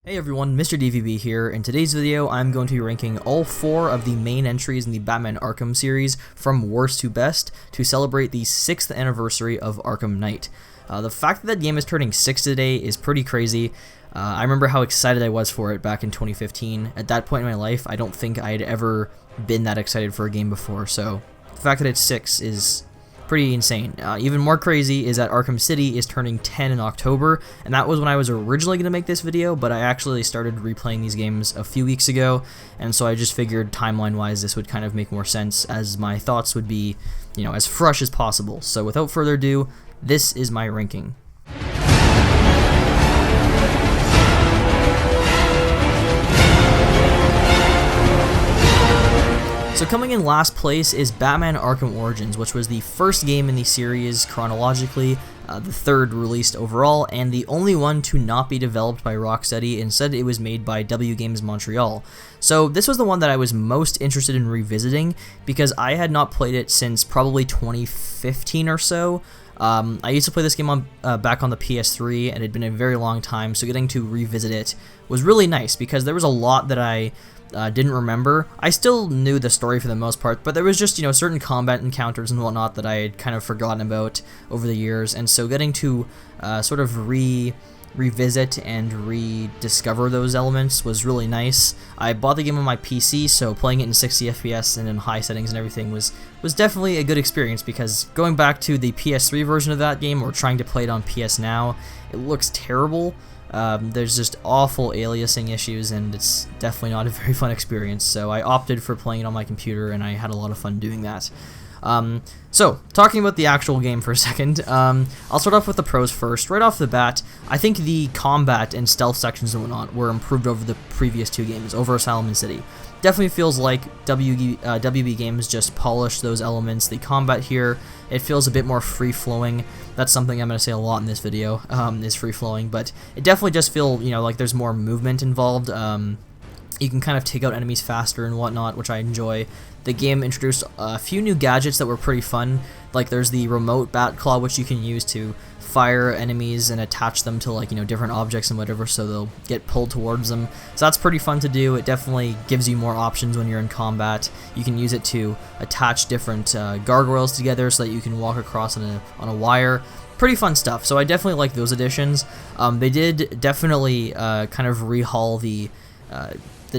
Hey everyone, Mr. DVB here. In today's video, I'm going to be ranking all 4 of the main entries in the Batman Arkham series from worst to best to celebrate the 6th anniversary of Arkham Knight. The fact that that game is turning 6 today is pretty crazy. I remember how excited I was for it back in 2015. At that point in my life, I don't think I had ever been that excited for a game before, so the fact that it's 6 is pretty insane. Even more crazy is that Arkham City is turning 10 in October, and that was when I was originally going to make this video, but I actually started replaying these games a few weeks ago, and so I just figured timeline-wise this would kind of make more sense, as my thoughts would be, as fresh as possible. So without further ado, this is my ranking. So coming in last place is Batman Arkham Origins, which was the first game in the series chronologically, the third released overall, and the only one to not be developed by Rocksteady. Instead, it was made by W Games Montreal. So this was the one that I was most interested in revisiting, because I had not played it since probably 2015 or so. I used to play this game on back on the PS3, and it had been a very long time, so getting to revisit it was really nice, because there was a lot that I didn't remember. I still knew the story for the most part, but there was just, certain combat encounters and whatnot that I had kind of forgotten about over the years, and so getting to sort of revisit and rediscover those elements was really nice. I bought the game on my PC, so playing it in 60 FPS and in high settings and everything was definitely a good experience, because going back to the PS3 version of that game or trying to play it on PS Now, it looks terrible. There's just awful aliasing issues, and it's definitely not a very fun experience, so I opted for playing it on my computer, and I had a lot of fun doing that. So, talking about the actual game for a second, I'll start off with the pros first. Right off the bat, I think the combat and stealth sections and whatnot were improved over the previous 2 games, over Asylum and City. Definitely feels like WB Games just polished those elements. The combat here, it feels a bit more free-flowing. That's something I'm going to say a lot in this video, is free-flowing, but it definitely just feels, like there's more movement involved. You can kind of take out enemies faster and whatnot, which I enjoy. The game introduced a few new gadgets that were pretty fun, like there's the remote bat claw, which you can use to fire enemies and attach them to different objects and whatever, so they'll get pulled towards them. So that's pretty fun to do. It definitely gives you more options when you're in combat. You can use it to attach different gargoyles together so that you can walk across on a wire. Pretty fun stuff. So I definitely like those additions. They did definitely kind of rehaul the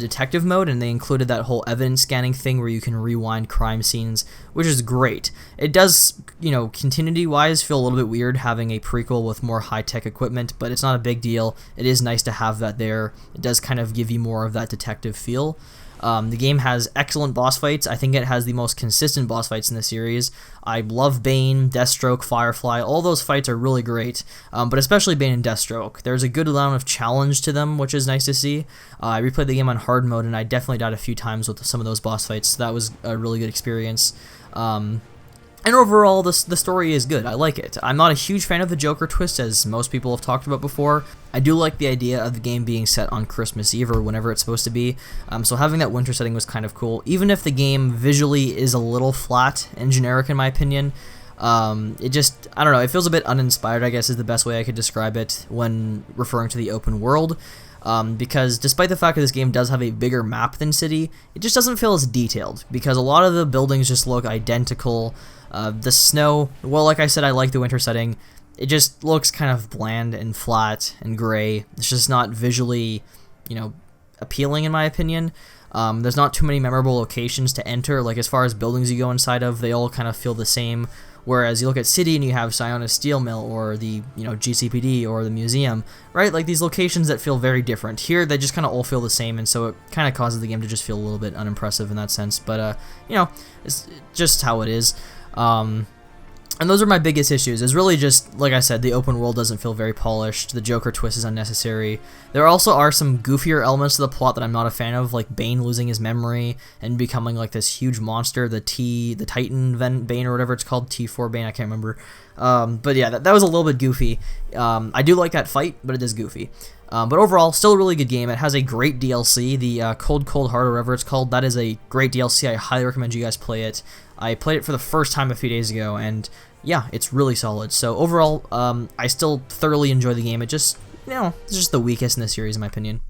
detective mode, and they included that whole evidence scanning thing where you can rewind crime scenes, which is great. It does, continuity-wise feel a little bit weird having a prequel with more high-tech equipment, but it's not a big deal. It is nice to have that there. It does kind of give you more of that detective feel. The game has excellent boss fights. I think it has the most consistent boss fights in the series. I love Bane, Deathstroke, Firefly. All those fights are really great, but especially Bane and Deathstroke. There's a good amount of challenge to them, which is nice to see. I replayed the game on hard mode, and I definitely died a few times with some of those boss fights, so that was a really good experience. And overall, the story is good. I like it. I'm not a huge fan of the Joker twist, as most people have talked about before. I do like the idea of the game being set on Christmas Eve or whenever it's supposed to be, so having that winter setting was kind of cool. Even if the game visually is a little flat and generic in my opinion, it just, I don't know, it feels a bit uninspired, I guess is the best way I could describe it when referring to the open world. Because despite the fact that this game does have a bigger map than City, it just doesn't feel as detailed, because a lot of the buildings just look identical. The snow, well, like I said, I like the winter setting. It just looks kind of bland and flat and gray. It's just not visually, appealing in my opinion. There's not too many memorable locations to enter. Like, as far as buildings you go inside of, they all kind of feel the same. Whereas you look at City and you have Sionis Steel Mill or the GCPD or the museum, right? Like these locations that feel very different. Here they just kind of all feel the same, and so it kind of causes the game to just feel a little bit unimpressive in that sense. But it's just how it is. And those are my biggest issues. It's really just, like I said, the open world doesn't feel very polished. The Joker twist is unnecessary. There also are some goofier elements to the plot that I'm not a fan of, like Bane losing his memory and becoming like this huge monster, the Titan Bane or whatever it's called, T4 Bane, I can't remember. But yeah, that was a little bit goofy. I do like that fight, but it is goofy. But overall, still a really good game. It has a great DLC, the Cold Heart or whatever it's called. That is a great DLC. I highly recommend you guys play it. I played it for the first time a few days ago, and yeah, it's really solid. So overall, I still thoroughly enjoy the game. It just, it's just the weakest in the series in my opinion.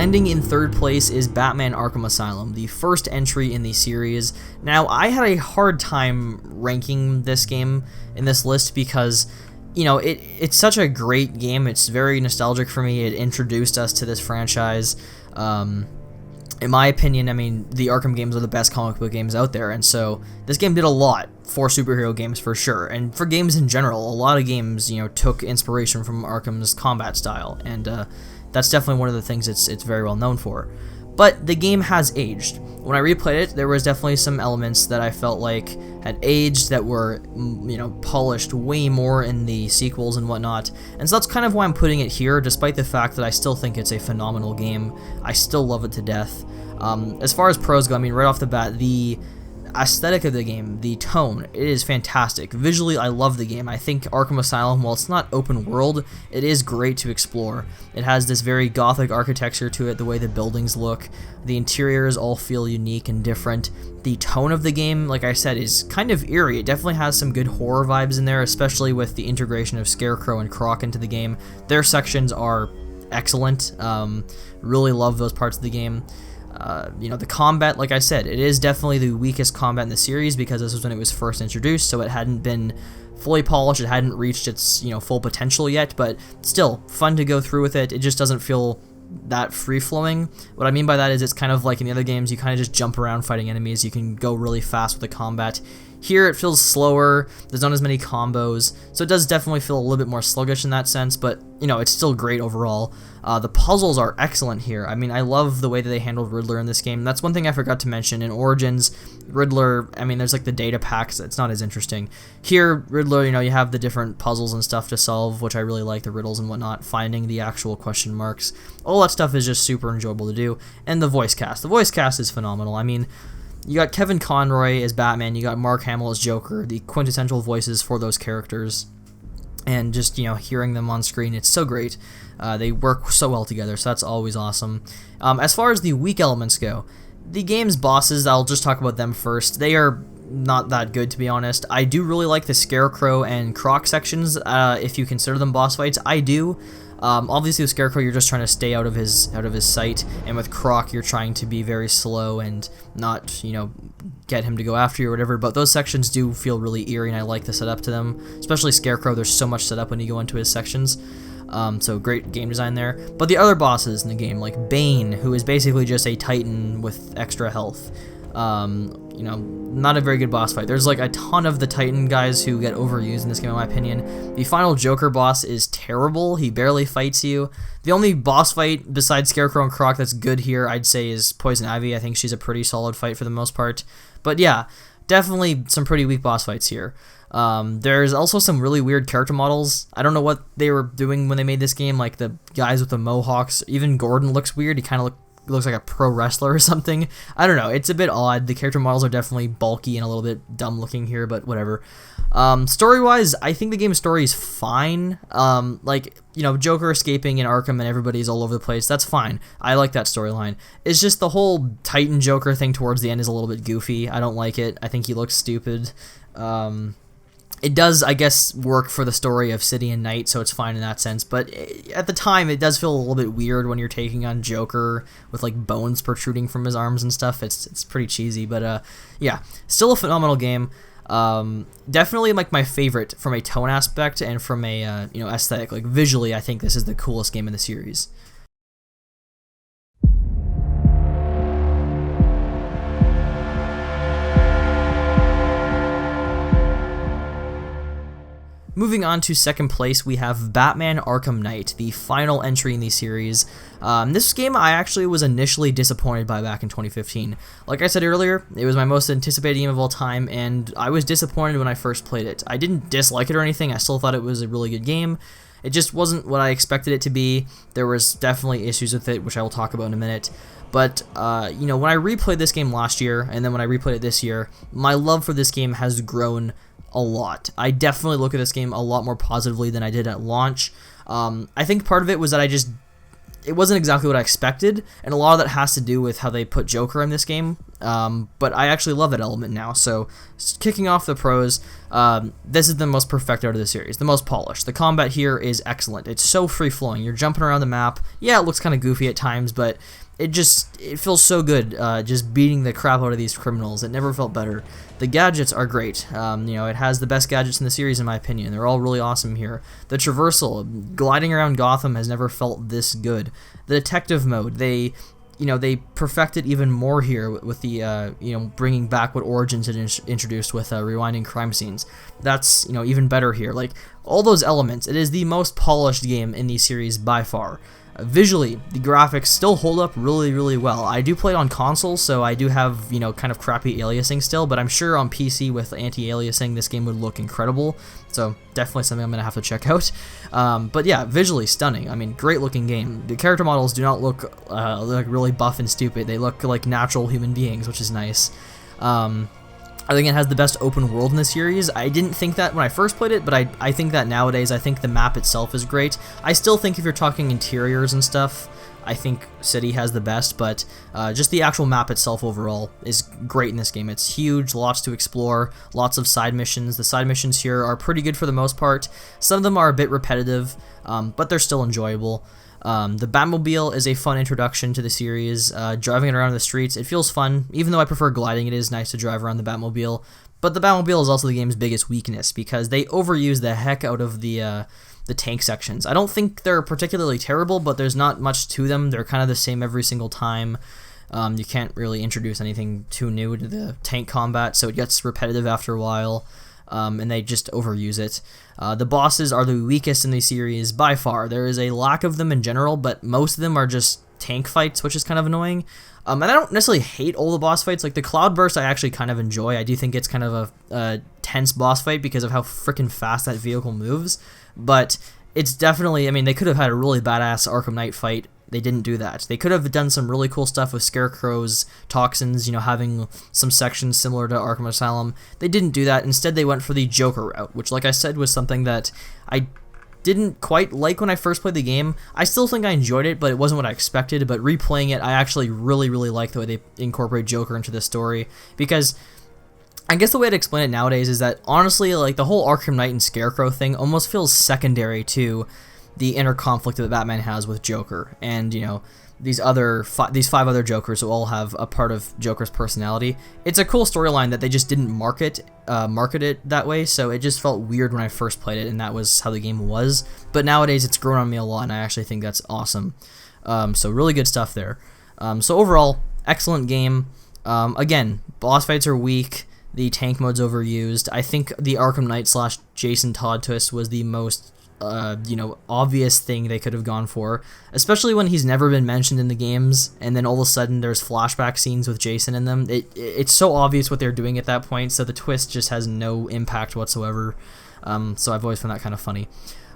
landing in third place is Batman Arkham Asylum, the first entry in the series. Now, I had a hard time ranking this game in this list because, you know, it's such a great game. It's very nostalgic for me. It introduced us to this franchise. In my opinion, I mean, the Arkham games are the best comic book games out there, and so this game did a lot for superhero games for sure, and for games in general. A lot of games, you know, took inspiration from Arkham's combat style, and that's definitely one of the things it's very well known for. But the game has aged. When I replayed it, there was definitely some elements that I felt like had aged that were, you know, polished way more in the sequels and whatnot. And so that's kind of why I'm putting it here, despite the fact that I still think it's a phenomenal game. I still love it to death. As far as pros go, I mean, right off the bat, the aesthetic of the game, the tone, it is fantastic. Visually, I love the game. I think Arkham Asylum, while it's not open world, it is great to explore. It has this very gothic architecture to it, the way the buildings look. The interiors all feel unique and different. The tone of the game, like I said, is kind of eerie. It definitely has some good horror vibes in there, especially with the integration of Scarecrow and Croc into the game. Their sections are excellent. Really love those parts of the game. You know, the combat, like I said, it is definitely the weakest combat in the series because this was when it was first introduced, so it hadn't been fully polished, it hadn't reached its, you know, full potential yet, but still, fun to go through with it. It just doesn't feel that free-flowing. What I mean by that is it's kind of like in the other games, you kind of just jump around fighting enemies, you can go really fast with the combat. Here it feels slower, there's not as many combos, so it does definitely feel a little bit more sluggish in that sense, but, you know, it's still great overall. The puzzles are excellent here. I mean, I love the way that they handled Riddler in this game. That's one thing I forgot to mention. In Origins, Riddler, I mean, there's like the data packs, it's not as interesting. Here, Riddler, you know, you have the different puzzles and stuff to solve, which I really like, the riddles and whatnot, finding the actual question marks. All that stuff is just super enjoyable to do. And the voice cast. The voice cast is phenomenal. I mean, you got Kevin Conroy as Batman, you got Mark Hamill as Joker, the quintessential voices for those characters. And just, you know, hearing them on screen, it's so great. They work so well together, so that's always awesome. As far as the weak elements go, the game's bosses, I'll just talk about them first. They are not that good, to be honest. I do really like the Scarecrow and Croc sections, if you consider them boss fights. I do. Obviously with Scarecrow, you're just trying to stay out of his sight, and with Croc, you're trying to be very slow and not, you know, get him to go after you or whatever, but those sections do feel really eerie, and I like the setup to them. Especially Scarecrow, there's so much setup when you go into his sections. So great game design there. But the other bosses in the game, like Bane, who is basically just a Titan with extra health, you know, not a very good boss fight. There's like a ton of the Titan guys who get overused in this game, in my opinion. The final Joker boss is terrible. He barely fights you. The only boss fight besides Scarecrow and Croc that's good here, I'd say, is Poison Ivy. I think she's a pretty solid fight for the most part. But yeah, definitely some pretty weak boss fights here. There's also some really weird character models. I don't know what they were doing when they made this game, like the guys with the mohawks. Even Gordon looks weird. He kind of looks like a pro wrestler or something. I don't know. It's a bit odd. The character models are definitely bulky and a little bit dumb looking here, but whatever. Story-wise, I think the game's story is fine. Like, you know, Joker escaping in Arkham and everybody's all over the place. That's fine. I like that storyline. It's just the whole Titan Joker thing towards the end is a little bit goofy. I don't like it. I think he looks stupid. It does, I guess, work for the story of City and Night, so it's fine in that sense, but at the time, it does feel a little bit weird when you're taking on Joker with, like, bones protruding from his arms and stuff. It's pretty cheesy, but, yeah, still a phenomenal game. Definitely, like, my favorite from a tone aspect and from a, you know, aesthetic. Like, visually, I think this is the coolest game in the series. Moving on to second place, we have Batman Arkham Knight, the final entry in the series. This game I actually was initially disappointed by back in 2015. Like I said earlier, it was my most anticipated game of all time, and I was disappointed when I first played it. I didn't dislike it or anything, I still thought it was a really good game. It just wasn't what I expected it to be. There was definitely issues with it, which I will talk about in a minute. But, you know, when I replayed this game last year, and then when I replayed it this year, my love for this game has grown a lot. I definitely look at this game a lot more positively than I did at launch. I think part of it was that it wasn't exactly what I expected, and a lot of that has to do with how they put Joker in this game, but I actually love that element now. So, kicking off the pros, this is the most perfect out of the series, the most polished. The combat here is excellent. It's so free-flowing. You're jumping around the map. Yeah, it looks kind of goofy at times, but it feels so good just beating the crap out of these criminals. It never felt better. The gadgets are great. It has the best gadgets in the series, in my opinion. They're all really awesome here. The traversal, gliding around Gotham has never felt this good. The detective mode, they perfect it even more here with the, bringing back what Origins had introduced with rewinding crime scenes. That's, even better here. Like, all those elements, it is the most polished game in the series by far. Visually, the graphics still hold up really, really well. I do play it on console, so I do have, kind of crappy aliasing still, but I'm sure on PC with anti-aliasing, this game would look incredible. So, definitely something I'm going to have to check out. But yeah, visually stunning. I mean, great looking game. The character models do not look like really buff and stupid. They look like natural human beings, which is nice. I think it has the best open world in the series. I didn't think that when I first played it, but I think that nowadays. I think the map itself is great. I still think if you're talking interiors and stuff, I think City has the best, but just the actual map itself overall is great in this game. It's huge, lots to explore, lots of side missions. The side missions here are pretty good for the most part. Some of them are a bit repetitive, but they're still enjoyable. The Batmobile is a fun introduction to the series. Driving it around the streets, it feels fun. Even though I prefer gliding, it is nice to drive around the Batmobile. But the Batmobile is also the game's biggest weakness because they overuse the heck out of the tank sections. I don't think they're particularly terrible, but there's not much to them. They're kind of the same every single time. You can't really introduce anything too new to the tank combat, so it gets repetitive after a while. And they just overuse it. The bosses are the weakest in the series by far. There is a lack of them in general, but most of them are just tank fights, which is kind of annoying. And I don't necessarily hate all the boss fights. Like the Cloudburst I actually kind of enjoy. I do think it's kind of a tense boss fight because of how freaking fast that vehicle moves. But it's definitely, I mean, they could have had a really badass Arkham Knight fight. They didn't do that. They could have done some really cool stuff with Scarecrow's toxins, having some sections similar to Arkham Asylum. They didn't do that. Instead, they went for the Joker route, which, like I said, was something that I didn't quite like when I first played the game. I still think I enjoyed it, but it wasn't what I expected. But replaying it, I actually really, really like the way they incorporate Joker into the story, because I guess the way to explain it nowadays is that, honestly, like, the whole Arkham Knight and Scarecrow thing almost feels secondary to the inner conflict that Batman has with Joker, and these five other Jokers who all have a part of Joker's personality. It's a cool storyline that they just didn't market it that way, so it just felt weird when I first played it, and that was how the game was. But nowadays it's grown on me a lot, and I actually think that's awesome. So really good stuff there. So overall, excellent game. Again, boss fights are weak. The tank mode's overused. I think the Arkham Knight / Jason Todd twist was the most obvious thing they could have gone for, especially when he's never been mentioned in the games, and then all of a sudden there's flashback scenes with Jason in them. It's so obvious what they're doing at that point, so the twist just has no impact whatsoever. So I've always found that kind of funny.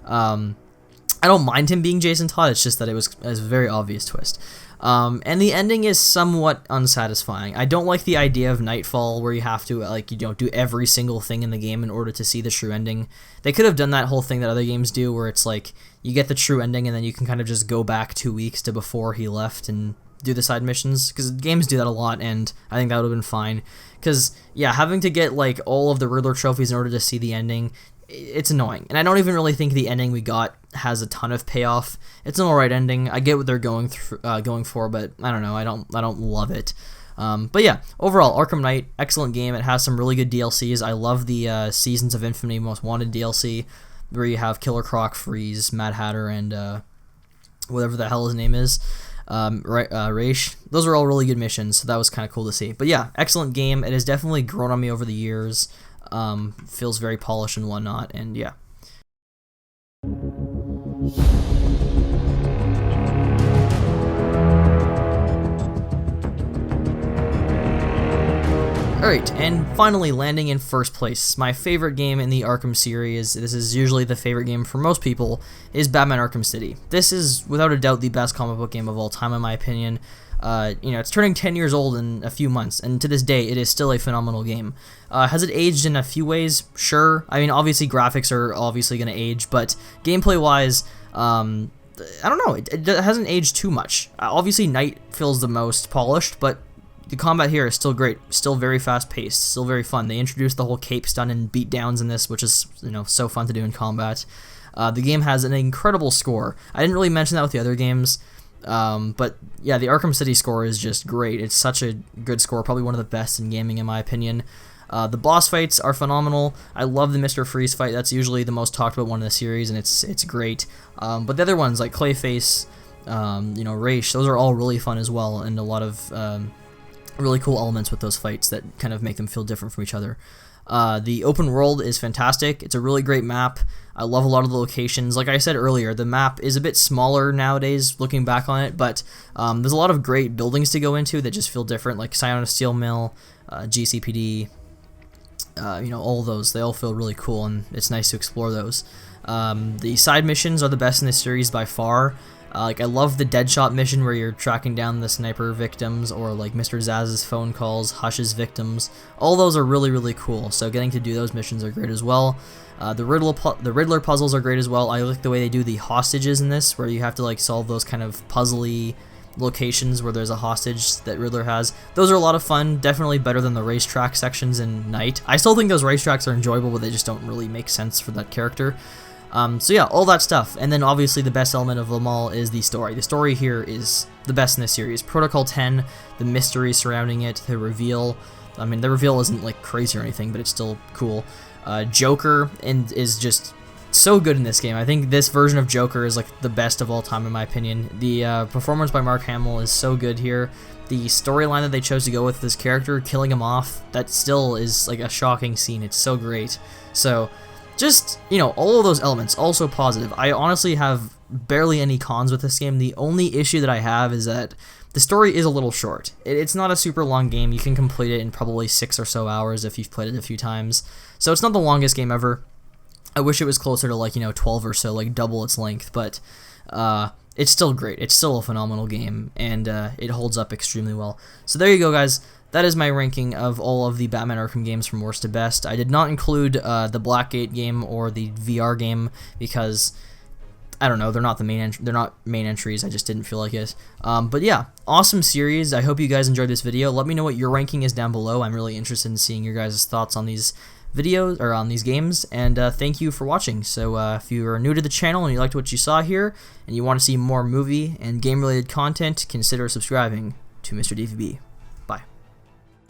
I don't mind him being Jason Todd, it's just that it was a very obvious twist. And the ending is somewhat unsatisfying. I don't like the idea of Nightfall where you have to do every single thing in the game in order to see the true ending. They could have done that whole thing that other games do where it's like you get the true ending and then you can kind of just go back 2 weeks to before he left and do the side missions, because games do that a lot, and I think that would have been fine. Because yeah, having to get like all of the Riddler trophies in order to see the ending, it's annoying, and I don't even really think the ending we got has a ton of payoff. It's an alright ending. I get what they're going for, but I don't know. I don't love it. But yeah, overall, Arkham Knight, excellent game. It has some really good DLCs. I love the Seasons of Infamy Most Wanted DLC, where you have Killer Croc, Freeze, Mad Hatter, and whatever the hell his name is. Raish. Those are all really good missions, so that was kind of cool to see. But yeah, excellent game. It has definitely grown on me over the years. Feels very polished and whatnot, and yeah. Alright, and finally landing in first place, my favorite game in the Arkham series, this is usually the favorite game for most people, is Batman Arkham City. This is without a doubt the best comic book game of all time in my opinion. It's turning 10 years old in a few months, and to this day, it is still a phenomenal game. Has it aged in a few ways? Sure. I mean, obviously, graphics are obviously going to age, but gameplay-wise, I don't know, it hasn't aged too much. Obviously, Night feels the most polished, but the combat here is still great, still very fast-paced, still very fun. They introduced the whole cape stun and beatdowns in this, which is, you know, so fun to do in combat. The game has an incredible score. I didn't really mention that with the other games, but yeah, the Arkham City score is just great. It's such a good score, probably one of the best in gaming in my opinion. The boss fights are phenomenal. I love the Mr. Freeze fight. That's usually the most talked about one in the series, and it's great. But the other ones like Clayface, you know, Raish, those are all really fun as well, and a lot of really cool elements with those fights that kind of make them feel different from each other. The open world is fantastic. It's a really great map. I love a lot of the locations. Like I said earlier, the map is a bit smaller nowadays looking back on it, but there's a lot of great buildings to go into that just feel different, like Siona Steel Mill, GCPD, you know, all of those. They all feel really cool, and it's nice to explore those. The side missions are the best in this series by far. Like, I love the Deadshot mission where you're tracking down the sniper victims, or like Mr. Zaz's phone calls, Hush's victims. All those are really, really cool, so getting to do those missions are great as well. The Riddler puzzles are great as well. I like the way they do the hostages in this, where you have to like solve those kind of puzzly locations where there's a hostage that Riddler has. Those are a lot of fun, definitely better than the racetrack sections in Night. I still think those racetracks are enjoyable, but they just don't really make sense for that character. So yeah, all that stuff. And then obviously the best element of them all is the story. The story here is the best in this series. Protocol 10, the mystery surrounding it, the reveal. I mean, the reveal isn't like crazy or anything, but it's still cool. Joker is just so good in this game. I think this version of Joker is like the best of all time in my opinion. The performance by Mark Hamill is so good here. The storyline that they chose to go with this character, killing him off, that still is like a shocking scene. It's so great. So just, you know, all of those elements, also positive. I honestly have barely any cons with this game. The only issue that I have is that the story is a little short. It's not a super long game. You can complete it in probably 6 or so hours if you've played it a few times. So it's not the longest game ever. I wish it was closer to like, you know, 12 or so, like double its length, but it's still great. It's still a phenomenal game, and it holds up extremely well. So there you go, guys. That is my ranking of all of the Batman Arkham games from worst to best. I did not include the Blackgate game or the VR game because I don't know, they're not main entries. I just didn't feel like it. But yeah, awesome series. I hope you guys enjoyed this video. Let me know what your ranking is down below. I'm really interested in seeing your guys' thoughts on these videos or on these games, and thank you for watching. So if you are new to the channel and you liked what you saw here and you want to see more movie and game related content, consider subscribing to Mr. DVB.